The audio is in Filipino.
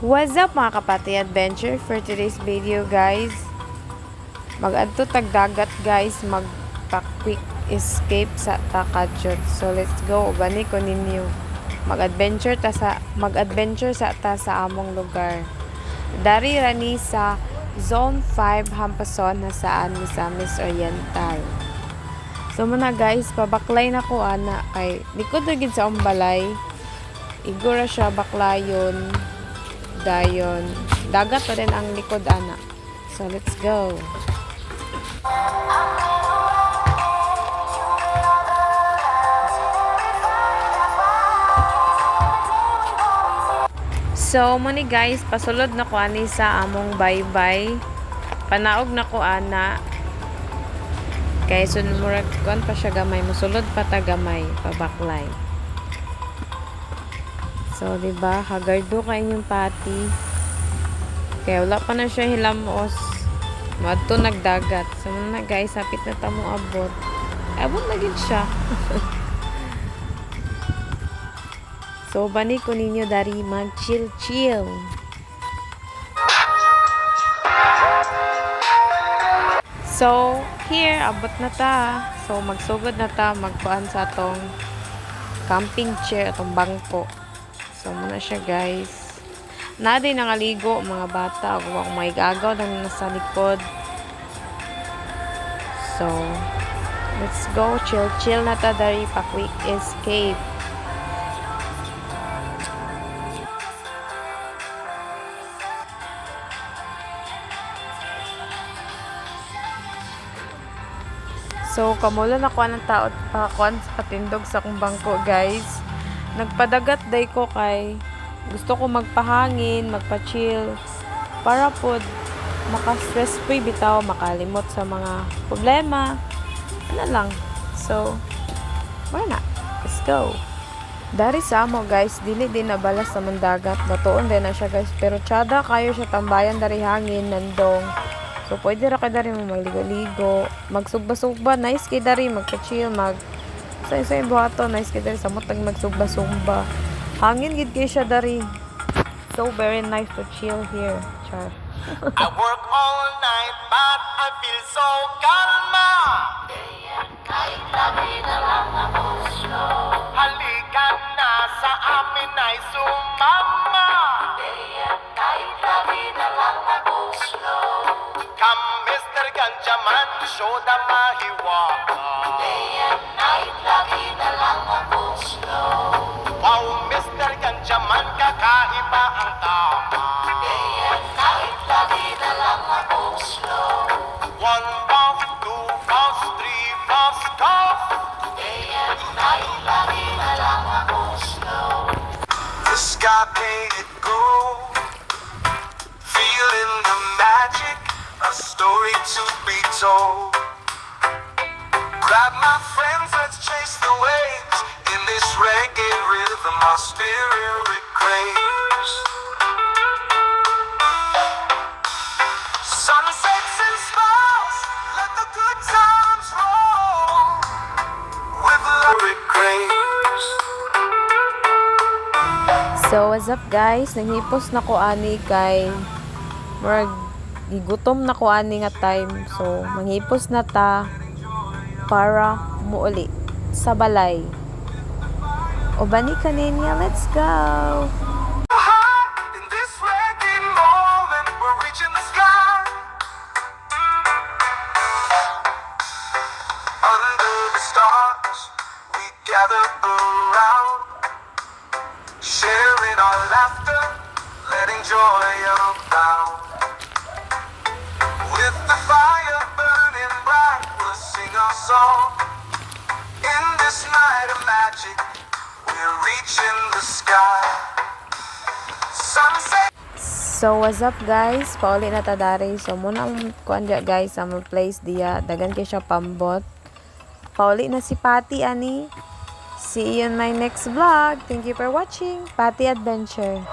What's up mga kapati adventure for today's video guys? Mag-adto tagdagat guys, magpa-quick escape sa Takajot. So let's go, bani ko ninyo. Mag-adventure sa among lugar. Dari rani sa Zone 5 Hampason na saan Misamis Oriental. So muna guys, pabaklay na ko ana kay likod ra gid sa umbalay. Igura siya baklayon. Dayon, dagat pa rin ang likod ana. So let's go. So muni guys, pasulod na ko ani sa among baybay. Panaog na ko ana. Kay sunmurag kon pa siya gamay, musulod pa ta gamay, pabaklay. So, diba, hagardo ka inyong pati. Kaya wala pa na siya hilamos. Madto nagdagat. So, na guys, hapit na tamo abot. Abot na gid siya. So, bani ko ninyo dari mag-chill-chill. So, here, abot na ta. So, magsugod na ta, magkuan sa atong camping chair, atong bangko. So, muna siya guys. Naday nangaligo, mga bata. Kung may gagaw na nasa likod. So, let's go. Chill na ta dari pa quick escape. So, kamulan ako ng tao patindog sa kong bangko guys. Nagpadagat day ko kay gusto ko magpahangin, magpa-chill para pod maka-stress free bitaw, makalimot sa mga problema. Ano lang. So, why not? Let's go. Dari sa amo guys, dili din nabalas sa mandagat. Batuon din na siya guys. Pero tsada kayo siya tambayan dari hangin, nandong. So, pwede ra kay dari mo magligo-ligo. Magsugba-sugba. Nice kay dari, magpa-chill, sa buhato, nice kay dari sa mutag magsugba-sugba. Hangin gid kay siya dari. So very nice to chill here. Char. I work all night but I feel so kalma. Kahit lagi na lang ako slow. Halika na sa amin ay sumama. Kahit lagi na lang ako slow. Come Mr. Ganjaman, show the mahiwaga. Kahit lagi na lang ako slow. Wow, Mr. Ganjaman, kakaiba ang tama. Kahit lagi na lang ako slow. 1 puff, 2 puffs, 3 puffs, cough. Kahit lagi na lang ako slow. The sky painted gold, feeling the magic, a story to be told. Grab my friends, let's chase the waves. In this reggae rhythm, our spirit craves. Sunsets and smiles, let the good times roll. With love it craves. So, what's up guys? Nanghipos na ko ani kay gigutom na ko ani nga time. So, manghipos na ta para muuli sa balay. O bani kaninya, let's go! In this reggae moment, we're reaching the sky. Under the stars, we gather around, sharing our laughter, letting joy abound. With the fire burning bright, we'll sing our song. In this night of magic, we're reaching the sky. Sunset. So, what's up guys? Pauli na ta dari. So, muna ang kuan dia guys, sa mga place diya. Dagan kay siya pambot. Pauli na si Patty ani. See you in my next vlog. Thank you for watching. Patty Adventure.